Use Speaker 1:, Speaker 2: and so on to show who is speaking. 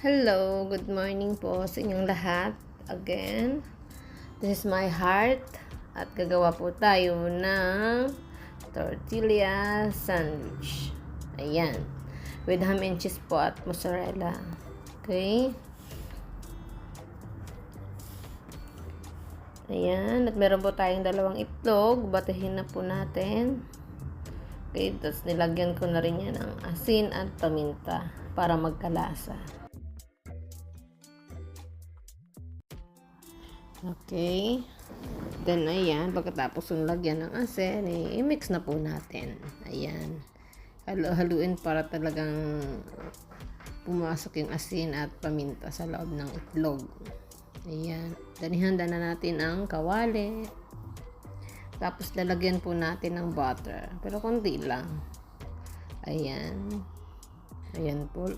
Speaker 1: Hello, good morning po sa inyong lahat. Again, this is my heart at gagawa po tayo ng tortilla sandwich. Ayan, with ham and cheese po at mozzarella. Okay? Ayan, at meron po tayong dalawang itlog. Batahin na po natin. Okay, tapos nilagyan ko na rin yan ng asin at paminta para magkalasa. Okay. Then, ayan. Pagkatapos yung lagyan ng asin, i-mix na po natin. Ayan. Haluin para talagang pumasok yung asin at paminta sa loob ng itlog. Ayan. Then, ihanda na natin ang kawali. Tapos, lalagyan po natin ng butter. Pero, konti lang. Ayan. Ayan po.